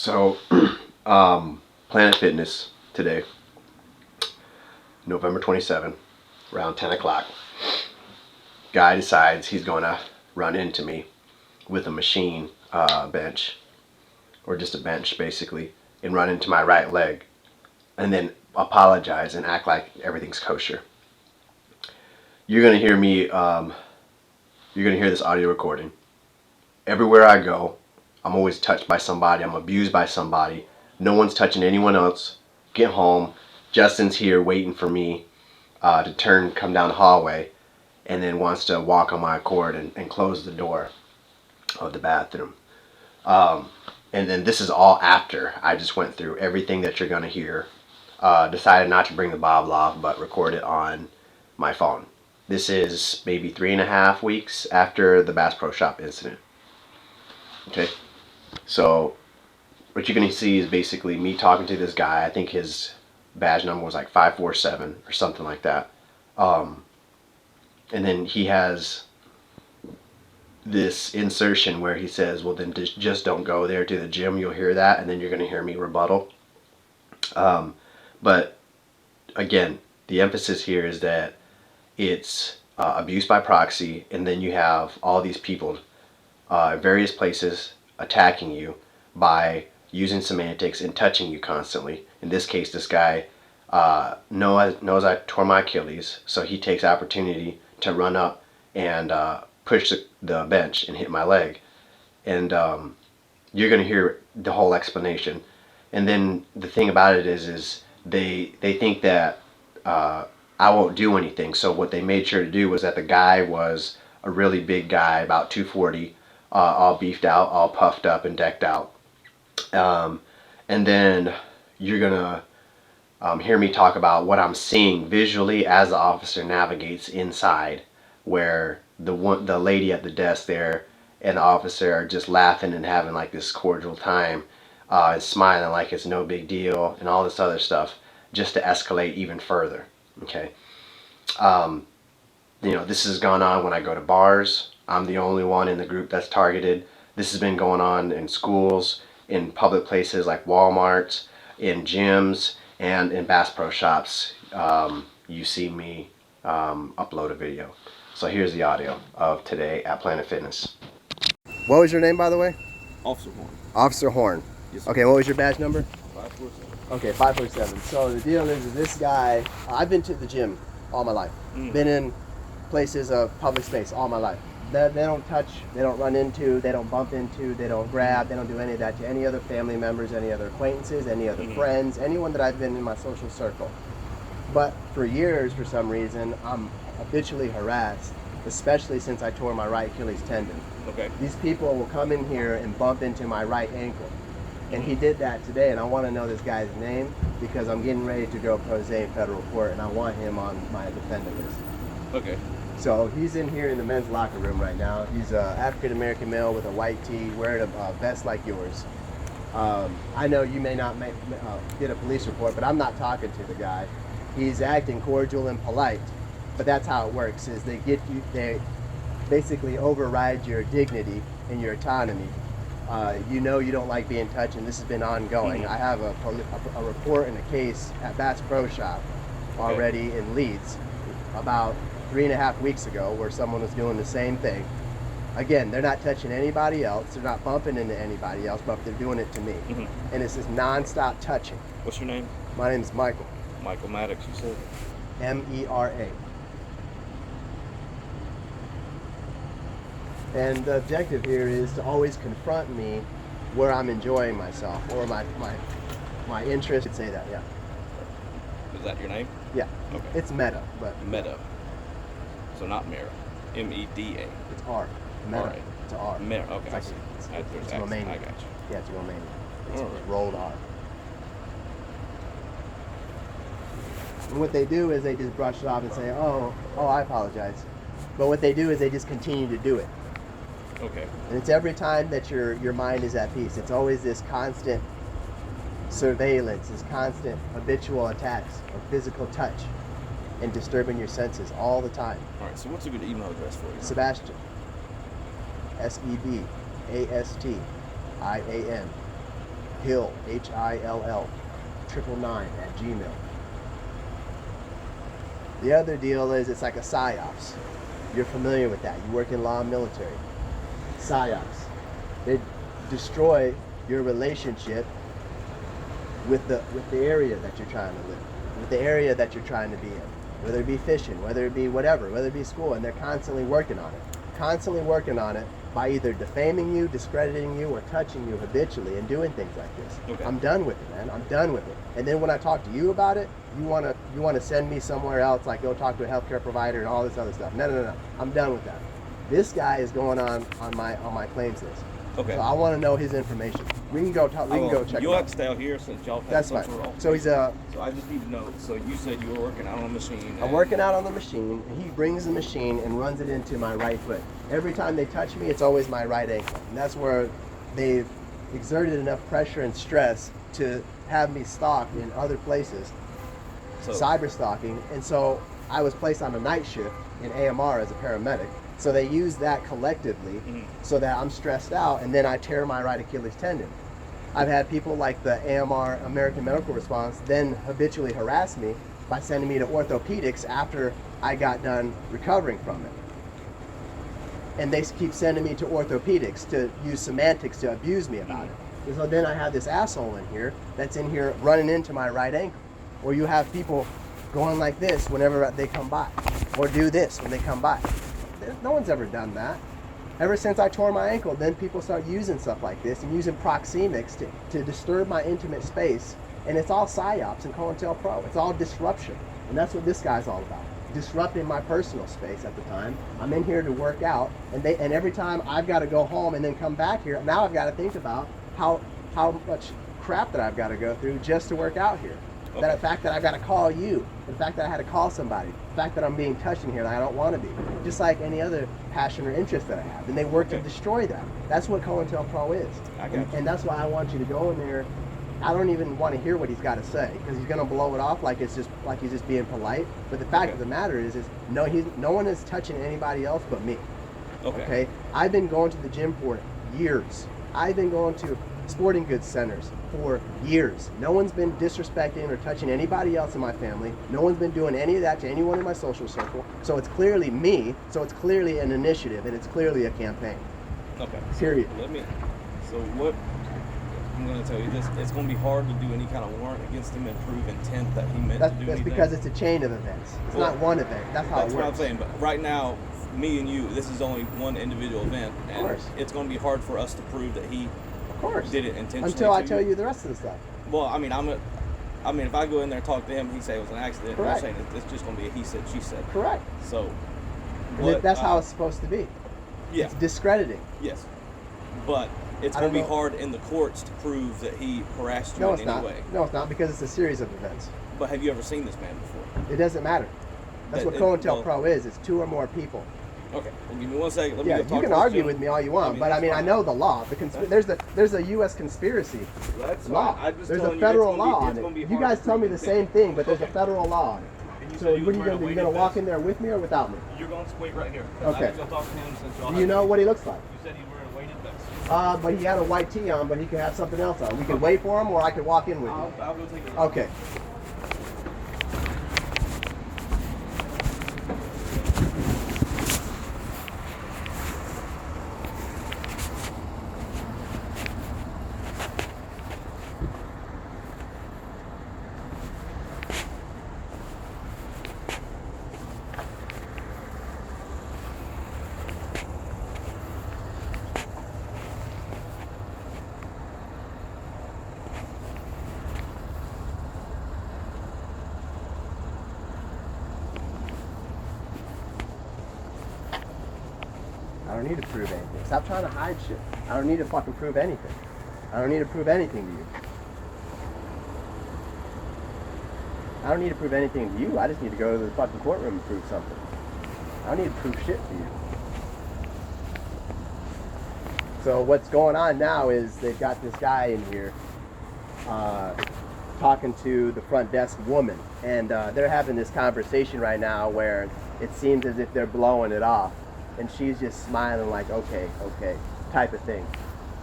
So, Planet Fitness today, November 27th, around 10 o'clock. Guy decides he's going to run into me with a machine bench, or just a bench basically, and run into my right leg, and then apologize and act like everything's kosher. You're going to hear me, you're going to hear this audio recording. Everywhere I go, I'm always touched by somebody. I'm abused by somebody. No one's touching anyone else. Get home. Justin's here waiting for me to come down the hallway, and then wants to walk on my accord and close the door of the bathroom. And then this is all after I just went through everything that you're going to hear. Decided not to bring the Bob off, but record it on my phone. This is maybe 3.5 weeks after the Bass Pro Shop incident. Okay, so what you're going to see is basically me talking to this guy. I think his badge number was like 547 or something like that. And then he has this insertion where he says, well, then just don't go there to the gym. You'll hear that, and then you're going to hear me rebuttal. But again, the emphasis here is that it's abuse by proxy, and then you have all these people various places attacking you by using semantics and touching you constantly. In this case, this guy knows I tore my Achilles, so he takes opportunity to run up and push the bench and hit my leg. And you're going to hear the whole explanation. And then the thing about it is they think that I won't do anything. So what they made sure to do was that the guy was a really big guy, about 240, all beefed out, all puffed up and decked out. And then you're gonna hear me talk about what I'm seeing visually as the officer navigates inside, where the lady at the desk there and the officer are just laughing and having like this cordial time, and smiling like it's no big deal and all this other stuff, just to escalate even further. Okay. This has gone on when I go to bars. I'm the only one in the group that's targeted. This has been going on in schools, in public places like Walmart, in gyms, and in Bass Pro Shops. You see me upload a video. So here's the audio of today at Planet Fitness. What was your name, by the way? Officer Horn. Officer Horn. Yes, sir. Okay, what was your badge number? 547. Okay, 547. So the deal is this guy, I've been to the gym all my life. Been in places of public space all my life. They don't touch, they don't run into, they don't bump into, they don't grab, they don't do any of that to any other family members, any other acquaintances, any other friends, anyone that I've been in my social circle. But for years, for some reason, I'm habitually harassed, especially since I tore my right Achilles tendon. Okay. These people will come in here and bump into my right ankle. And he did that today, and I want to know this guy's name because I'm getting ready to go pro se in federal court, and I want him on my defendant list. Okay. So he's in here in the men's locker room right now. He's an African-American male with a white tee, wearing a vest like yours. I know you may not get a police report, but I'm not talking to the guy. He's acting cordial and polite, but that's how it works, is they basically override your dignity and your autonomy. You know you don't like being touched, and this has been ongoing. I have a report and a case at Bass Pro Shop already in Leeds about 3.5 weeks ago where someone was doing the same thing. Again, they're not touching anybody else, they're not bumping into anybody else, but they're doing it to me. And it's this non-stop touching. What's your name? My name is Michael. Michael Maddox, you said? M-E-R-A. And the objective here is to always confront me where I'm enjoying myself, or my interest. I'd say that, yeah. Is that your name? Yeah. Okay. It's Meta, but Meta. So not Mera. M-E-D-A. it's R. Meta. Alright. It's an R. Mera. Okay. It's I like see. it's There's accent. Romanian. I got you. Yeah, it's Romanian. It's Alright. rolled R. And what they do is they just brush it off and say, oh, I apologize. But what they do is they just continue to do it. Okay. And it's every time that your mind is at peace. It's always this constant surveillance, this constant habitual attacks of physical touch and disturbing your senses all the time. All right. So what's a good email address for you? Sebastian, S-E-B-A-S-T-I-A-N, Hill, Hill, 999 at Gmail. The other deal is it's like a psyops. You're familiar with that. You work in law and military. Psyops. They destroy your relationship with the area that you're trying to live, with the area that you're trying to be in, whether it be fishing, whether it be whatever, whether it be school, and they're constantly working on it by either defaming you, discrediting you, or touching you habitually and doing things like this. Okay. I'm done with it, man. I'm done with it. And then when I talk to you about it, you wanna send me somewhere else, like go talk to a healthcare provider and all this other stuff. No. I'm done with that. This guy is going on my claims list. Okay. So I want to know his information. We can go talk. We can go check. You'll it have out. to stay out here since y'all have That's some fine. sort of. So he's So I just need to know. So you said you were working out on a machine. I'm working out on the machine, and he brings the machine and runs it into my right foot. Every time they touch me, it's always my right ankle, and that's where they've exerted enough pressure and stress to have me stalked in other places, cyber stalking. And so I was placed on a night shift in AMR as a paramedic. So they use that collectively so that I'm stressed out, and then I tear my right Achilles tendon. I've had people like the AMR, American Medical Response, then habitually harass me by sending me to orthopedics after I got done recovering from it. And they keep sending me to orthopedics to use semantics to abuse me about it. And so then I have this asshole in here that's in here running into my right ankle. Or you have people going like this whenever they come by, or do this when they come by. No one's ever done that. Ever since I tore my ankle, then people start using stuff like this and using proxemics to disturb my intimate space. And it's all psyops and COINTELPRO. It's all disruption. And that's what this guy's all about. Disrupting my personal space at the time. I'm in here to work out, and every time I've got to go home and then come back here, now I've got to think about how much crap that I've got to go through just to work out here. Okay. The fact that I've got to call you, the fact that I had to call somebody, the fact that I'm being touched in here and I don't want to be, just like any other passion or interest that I have. And they work to destroy that. That's what COINTELPRO is. And that's why I want you to go in there. I don't even want to hear what he's got to say, because he's going to blow it off like he's just being polite. But the fact of the matter is no one is touching anybody else but me. Okay? I've been going to the gym for years. I've been going to sporting goods centers for years. No one's been disrespecting or touching anybody else in my family. No one's been doing any of that to anyone in my social circle. So it's clearly me. So it's clearly an initiative, and it's clearly a campaign. Okay. Period. So what I'm going to tell you this: it's going to be hard to do any kind of warrant against him and prove intent that he meant to do anything. That's because it's a chain of events. It's not one event. That's how it works. That's what I'm saying. But right now, me and you, this is only one individual event, and it's going to be hard for us to prove that he did it intentionally. Until I tell you the rest of the stuff. Well, I mean, if I go in there and talk to him, he say it was an accident. Correct. I'm saying it's just going to be a he said, she said. Correct. So that's how it's supposed to be. Yeah. It's discrediting. Yes. But it's going to be hard in the courts to prove that he harassed you in any way. No, it's not, because it's a series of events. But have you ever seen this man before? It doesn't matter. That's what COINTELPRO is. It's two or more people. Okay, well, give me 1 second. Let me you can argue with me all you want, but I know the law. There's a U.S. conspiracy law. There's a federal law on it. You guys tell me the same thing, but there's a federal law on it. So what are you going to do? You going to walk in there with me or without me? You're going to wait right here. Okay. Do you know what he looks like? You said he wearing a weighted vest. But he had a white tee on, but he could have something else on. We could wait for him, or I could walk in with you. I'll go take a look. Okay. I don't need to prove anything. Stop trying to hide shit. I don't need to fucking prove anything. I don't need to prove anything to you. I don't need to prove anything to you. I just need to go to the fucking courtroom and prove something. I don't need to prove shit to you. So what's going on now is they've got this guy in here talking to the front desk woman, and they're having this conversation right now where it seems as if they're blowing it off. And she's just smiling like, okay, type of thing,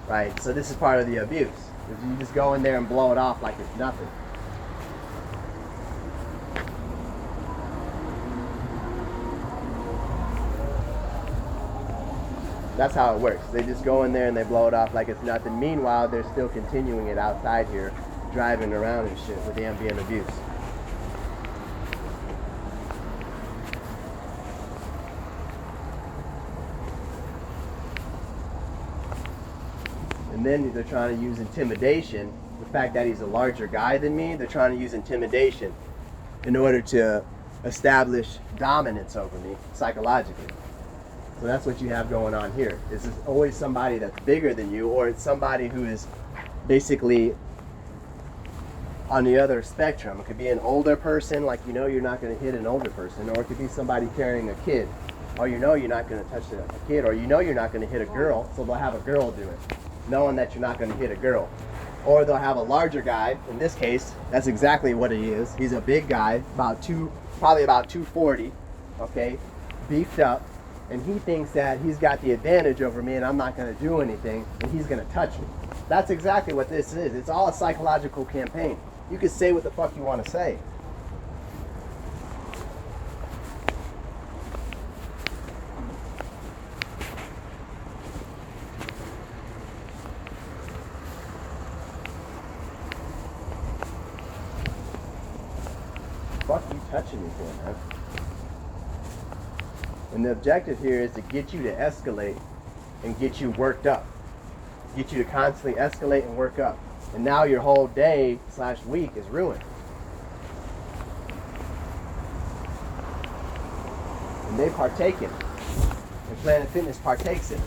right? So this is part of the abuse. is you just go in there and blow it off like it's nothing. That's how it works. They just go in there and they blow it off like it's nothing. Meanwhile, they're still continuing it outside here, driving around and shit with ambient abuse. And then they're trying to use intimidation. The fact that he's a larger guy than me, they're trying to use intimidation in order to establish dominance over me psychologically. So that's what you have going on here. It's always somebody that's bigger than you, or it's somebody who is basically on the other spectrum. It could be an older person, like you know you're not going to hit an older person, or it could be somebody carrying a kid, or you know you're not going to touch a kid, or you know you're not going to hit a girl, so they'll have a girl do it, knowing that you're not going to hit a girl. Or they'll have a larger guy. In this case, that's exactly what he is. He's a big guy, probably about 240, okay, beefed up. And he thinks that he's got the advantage over me and I'm not going to do anything and he's going to touch me. That's exactly what this is. It's all a psychological campaign. You can say what the fuck you want to say. Fuck you touching me for, man? And the objective here is to get you to escalate and get you worked up. Get you to constantly escalate and work up. And now your whole day/week is ruined. And they partake in it. And Planet Fitness partakes in it.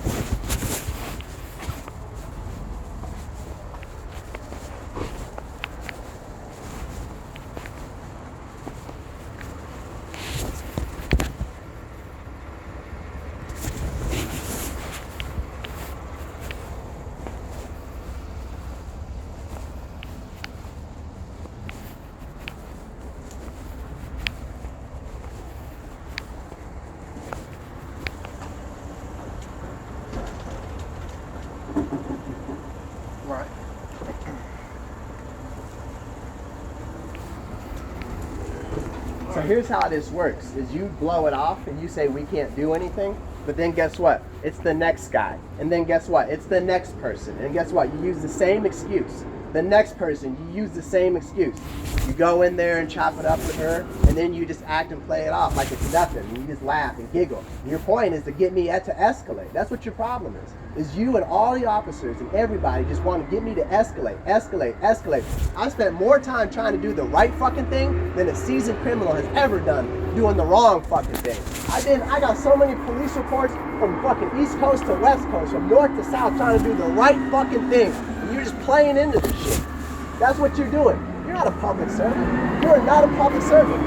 So here's how this works, is you blow it off and you say we can't do anything, but then guess what? It's the next guy. And then guess what? It's the next person. And guess what? You use the same excuse. The next person, you use the same excuse. You go in there and chop it up with her, and then you just act and play it off like it's nothing. And you just laugh and giggle. And your point is to get me to escalate. That's what your problem is you and all the officers and everybody just want to get me to escalate. I spent more time trying to do the right fucking thing than a seasoned criminal has ever done doing the wrong fucking thing. I got so many police reports from fucking East Coast to West Coast, from North to South, trying to do the right fucking thing. And you're just playing into this shit. That's what you're doing. You're not a public servant. You're not a public servant.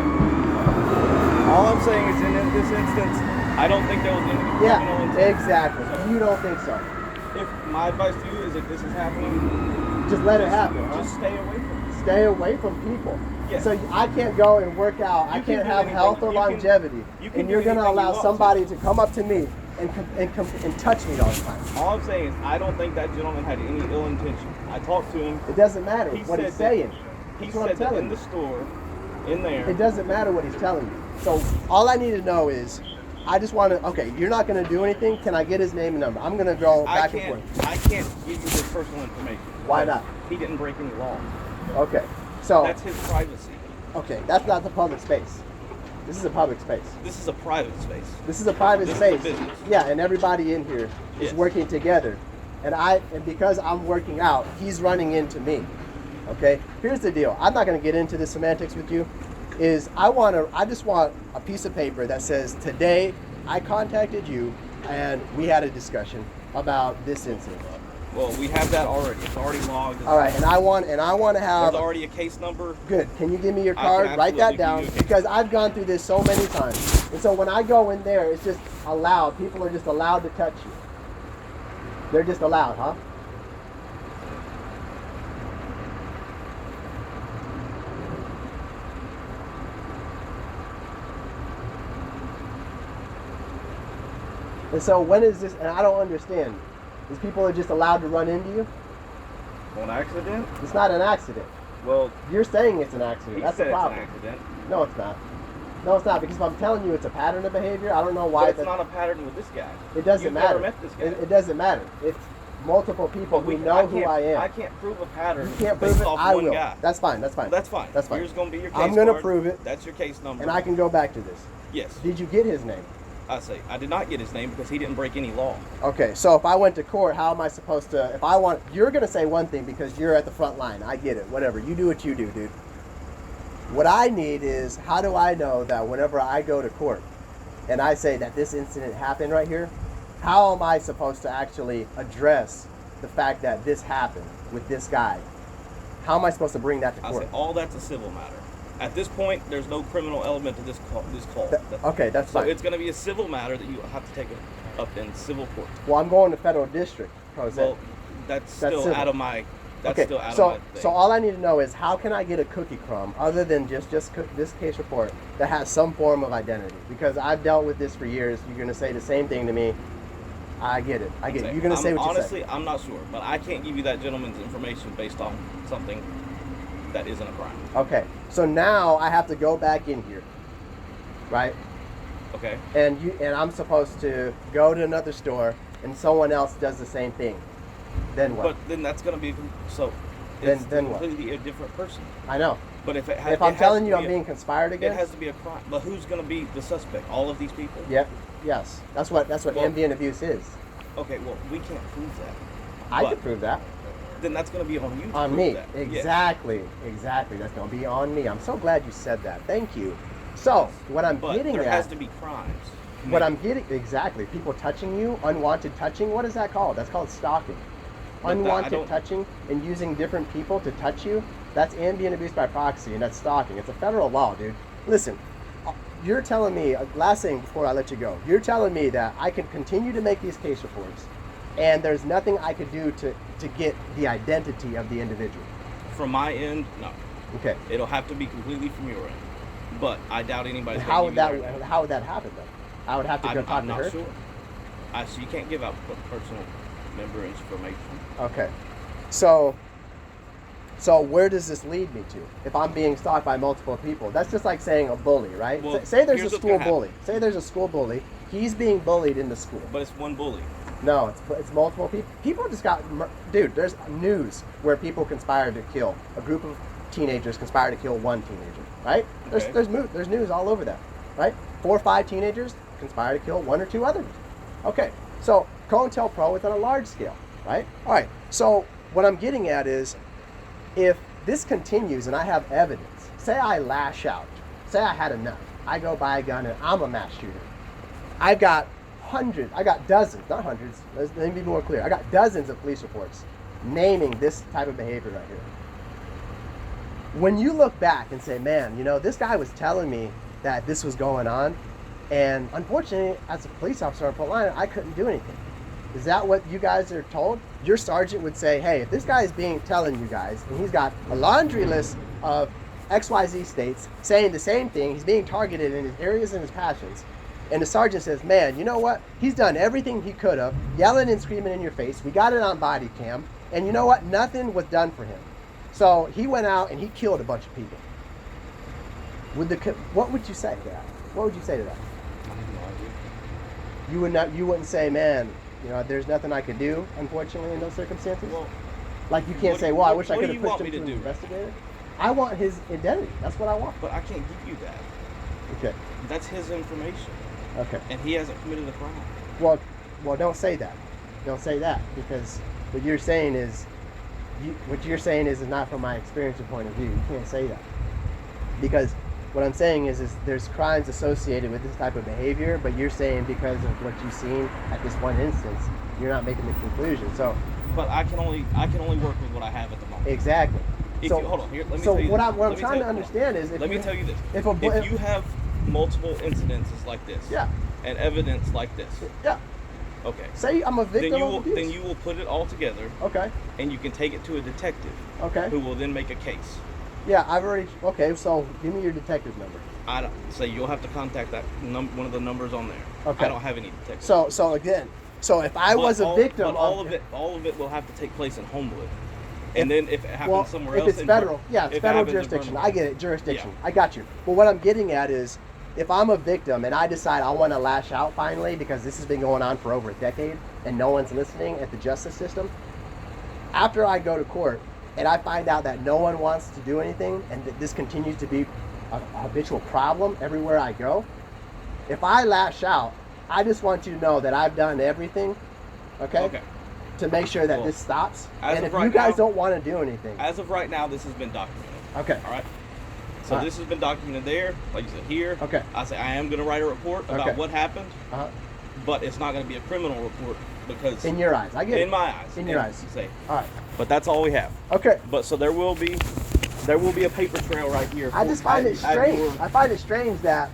All I'm saying is in this instance, I don't think there was any criminal intent. Exactly. You don't think so. If my advice to you is if this is happening, just let it happen. Just stay away from it. Stay away from people. Yeah. So I can't go and work out. I can't have health or longevity. And you're going to allow somebody to come up to me and touch me all the time. All I'm saying is I don't think that gentleman had any ill intention. I talked to him. It doesn't matter what he's saying. He said that in the store, in there. It doesn't matter what he's telling you. So all I need to know is, I just want to, okay, you're not going to do anything. Can I get his name and number? I'm going to go back and forth. I can't give you his personal information. Why not? He didn't break any law. Okay. So that's his privacy. Okay, that's not the public space. This is a public space. This is a private space. This is a private space. Is a business. Yeah, and everybody in here is working together. And because I'm working out, he's running into me. Okay? Here's the deal. I'm not going to get into the semantics with you. I just want a piece of paper that says, today I contacted you and we had a discussion about this incident. Well, we have that already. It's already logged. All right, and I want to have. There's already a case number. Good. Can you give me your card? Write that down, because I've gone through this so many times. And so when I go in there, it's just allowed. People are just allowed to touch you. They're just allowed, huh? And so when is this? And I don't understand. Is people are just allowed to run into you? On accident? It's not an accident. Well, you're saying it's an accident. That's the problem. It's an accident. No, it's not. No, it's not, because if I'm telling you it's a pattern of behavior, I don't know why. But it's not a pattern with this guy. It doesn't matter. Never met this guy. It doesn't matter. It's multiple people who know who I am. I can't prove a pattern. You can't prove it. I will. Guy. That's fine. That's fine. That's fine. That's fine. Here's going to be your case I'm going to card. prove it. That's your case number. And I can go back to this. Yes. Did you get his name? I did not get his name because he didn't break any law. Okay, so if I went to court, how am I supposed to, if I want, you're going to say one thing because you're at the front line. I get it. Whatever. You do what you do, dude. What I need is, how do I know that whenever I go to court and I say that this incident happened right here, how am I supposed to actually address the fact that this happened with this guy? How am I supposed to bring that to court? I say all that's a civil matter. At this point, there's no criminal element to this call. Okay, that's fine. So it's going to be a civil matter that you have to take up in civil court. Well, I'm going to federal district. Well, that's still civil. Out of my. That's okay, still out of my thing. So all I need to know is, how can I get a cookie crumb other than just this case report that has some form of identity? Because I've dealt with this for years. You're going to say the same thing to me. I get it. I get it. You're going to say what you say. Honestly, I'm not sure, but I can't give you that gentleman's information based on something that isn't a crime. Okay, so now I have to go back in here, right? Okay. And I'm supposed to go to another store, and someone else does the same thing. Then what? But then that's going to be then what? Completely a different person. I know. But if I'm telling you I'm being conspired against, it has to be a crime. But who's going to be the suspect? All of these people? Yep. Yes. That's what ambient abuse is. Okay. Well, we can't prove that. I can prove that. Then that's going to be on you. On me. That. Exactly. Yes. Exactly. That's going to be on me. I'm so glad you said that. Thank you. So what I'm getting there at. has to be crimes. What I'm getting exactly. People touching you, unwanted touching. What is that called? That's called stalking. Unwanted touching and using different people to touch you. That's ambient abuse by proxy, and that's stalking. It's a federal law, dude. Listen, you're telling me, last thing before I let you go, you're telling me that I can continue to make these case reports, and there's nothing I could do to get the identity of the individual. From my end, no. Okay. It'll have to be completely from your end. But I doubt anybody's how would that happen then? I would have to go talk to her? I'm not sure. So you can't give out personal member information. Okay. So where does this lead me to? If I'm being stalked by multiple people, that's just like saying a bully, right? Well, say there's a school bully. Say there's a school bully. He's being bullied in the school. But it's one bully. No, it's multiple people. People just got, dude, there's news where people conspired to kill. A group of teenagers conspired to kill one teenager, right? Okay. There's news all over that, right? 4 or 5 teenagers conspire to kill 1 or 2 others. Okay, so COINTELPRO is on a large scale, right? All right, so what I'm getting at is, if this continues and I have evidence, say I lash out, say I had enough, I go buy a gun and I'm a mass shooter. I've got dozens, not hundreds, let me be more clear. I got dozens of police reports naming this type of behavior right here. When you look back and say, man, this guy was telling me that this was going on, and unfortunately, as a police officer on front line, I couldn't do anything. Is that what you guys are told? Your sergeant would say, hey, if this guy is telling you guys, and he's got a laundry list of XYZ states saying the same thing, he's being targeted in his areas and his passions, and the sergeant says, man, you know what? He's done everything he could have, yelling and screaming in your face. We got it on body cam, and you know what? Nothing was done for him. So he went out and he killed a bunch of people. What would you say to that? What would you say to that? You wouldn't say, man, there's nothing I could do, unfortunately, in those circumstances? Well, like, you can't say, well, I wish I could have pushed him to an investigator. I want his identity. That's what I want. But I can't give you that. Okay. That's his information. Okay. And he hasn't committed a crime. Well, don't say that. Don't say that, because what you're saying is not from my experience or point of view. You can't say that. Because what I'm saying is there's crimes associated with this type of behavior, but you're saying because of what you've seen at this one instance, you're not making the conclusion. So, but I can only work with what I have at the moment. Exactly. Hold on. Here, let me tell you. What I'm trying to understand is, let me tell you this. If you have multiple incidences like this, yeah, and evidence like this, yeah, okay. Say I'm a victim of abuse. Then you will put it all together. Okay. And you can take it to a detective. Okay. Who will then make a case. Yeah, okay, so give me your detective number. I don't say you'll have to contact that one of the numbers on there. Okay. I don't have any detectives. So if I was a victim, all of it will have to take place in Homewood. And then if it happens somewhere else, if it's federal, it's federal jurisdiction. I get it, jurisdiction. I got you. But what I'm getting at is, if I'm a victim and I decide I want to lash out finally because this has been going on for over a decade and no one's listening at the justice system, after I go to court and I find out that no one wants to do anything and that this continues to be a habitual problem everywhere I go, if I lash out, I just want you to know that I've done everything, okay, to make sure that this stops. And if you guys don't want to do anything. As of right now, this has been documented. Okay. All right. So this has been documented there, like you said, here. Okay. I say I am going to write a report about what happened, but it's not going to be a criminal report because... In your eyes. I get it. In my eyes. In your eyes. Say. All right. But that's all we have. Okay. But so there will be a paper trail right here. I just find it strange. I find it strange that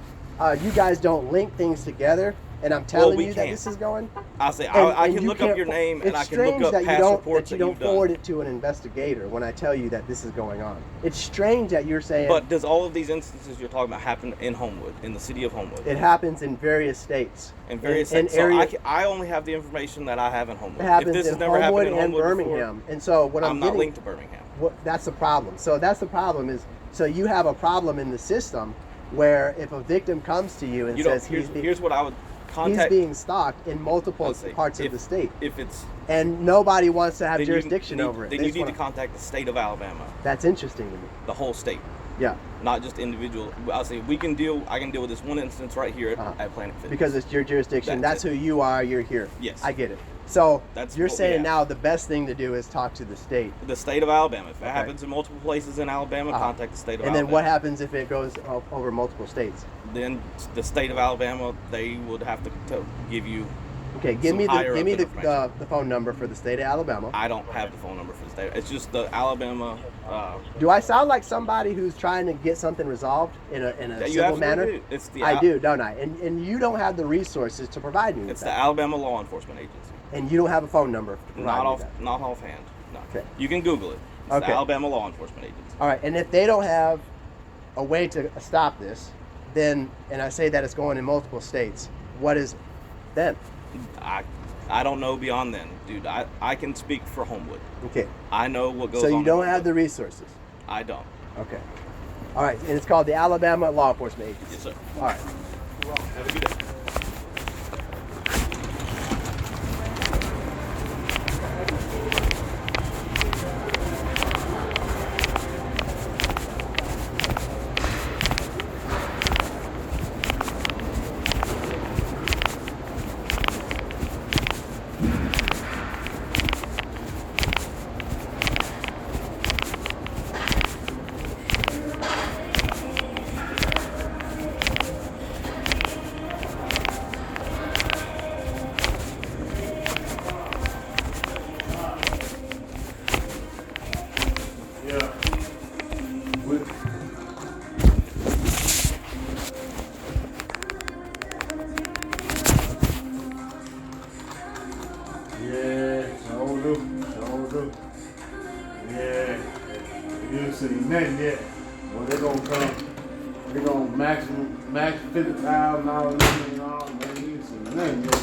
you guys don't link things together. And I'm telling you that this is going. I say I can look up your name and I can look up past reports that you don't forward it to an investigator when I tell you that this is going on. It's strange that you're saying. But does all of these instances you're talking about happen in Homewood, in the city of Homewood? It happens in various states. In various states. So I only have the information that I have in Homewood. It happens in Homewood and Birmingham. Before, and so what I'm not linked to Birmingham. That's the problem. So that's the problem is you have a problem in the system where if a victim comes to you and says here's what I would. He's being stalked in multiple parts of the state. If it's and nobody wants to have jurisdiction over it. Then you need to contact the state of Alabama. That's interesting to me. The whole state. Yeah. Not just individual. I'll say I can deal with this one instance right here at Planet Fitness. Because it's your jurisdiction. That's who you are. You're here. Yes. I get it. So you're saying now the best thing to do is talk to the state. The state of Alabama. If it happens in multiple places in Alabama, contact the state of Alabama. And then what happens if it goes over multiple states? Then the state of Alabama, they would have to give you. Okay, give me the phone number for the state of Alabama. I don't have the phone number for the state. It's just the Alabama. Do I sound like somebody who's trying to get something resolved in a civil manner? Do. It's I do, don't I? And you don't have the resources to provide me with that. It's the Alabama Law Enforcement Agency. And you don't have a phone number to provide Not offhand. No. Okay. You can Google it. It's the Alabama Law Enforcement Agency. All right, and if they don't have a way to stop this, then, and I say that it's going in multiple states, what is then? I don't know beyond then, dude. I can speak for Homewood. Okay. I know what goes on. So you don't have the resources? I don't. Okay. All right, and it's called the Alabama Law Enforcement Agency? Yes, sir. All right. Have a good day. Nothing yet. Well, they're gonna come. They're gonna max 50,000 dollars and all. But you ain't seen nothing yet.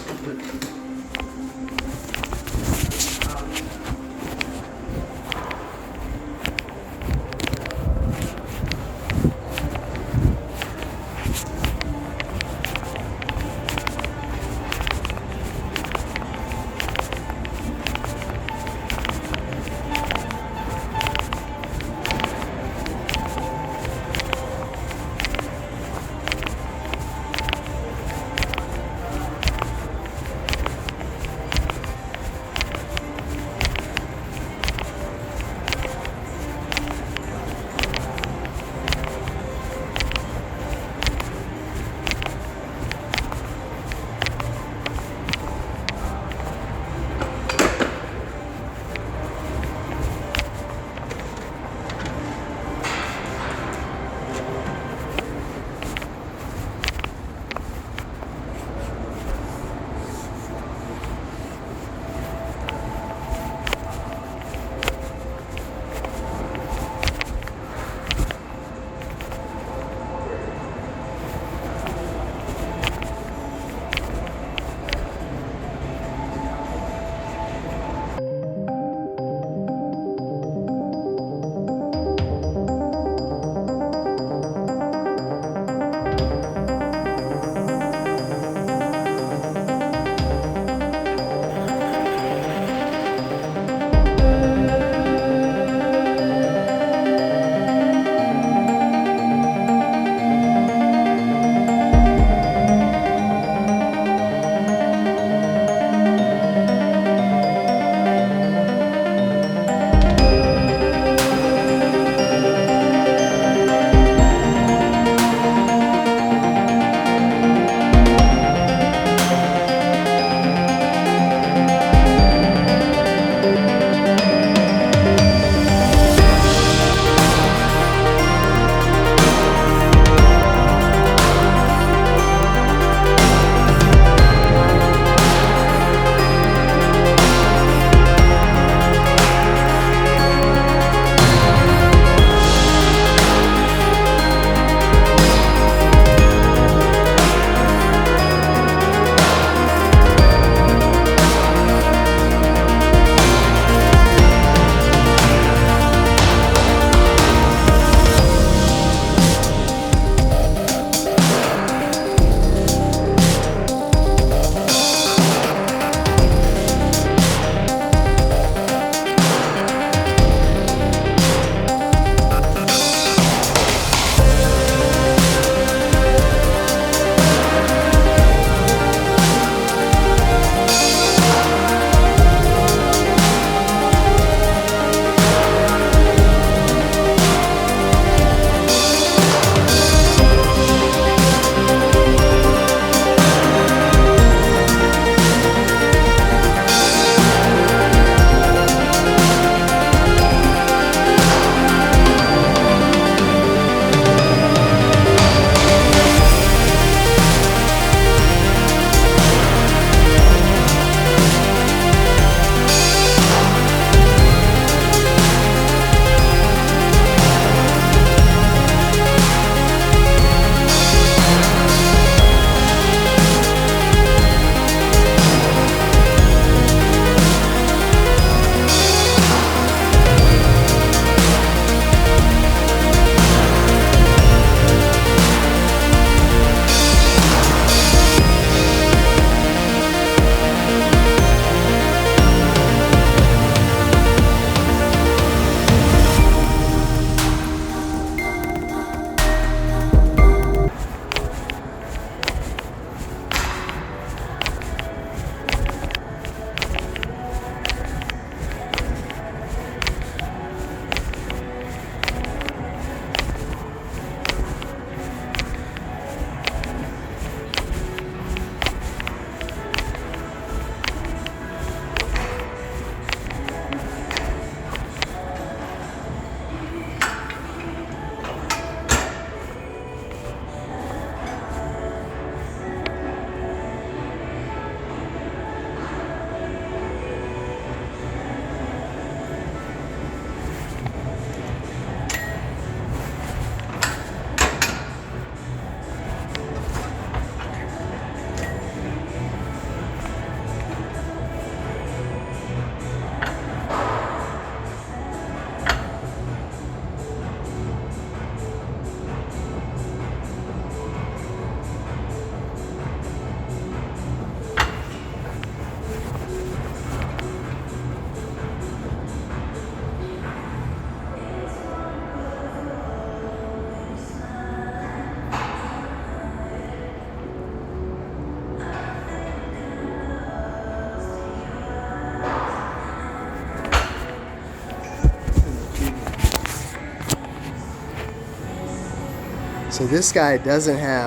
So this guy doesn't have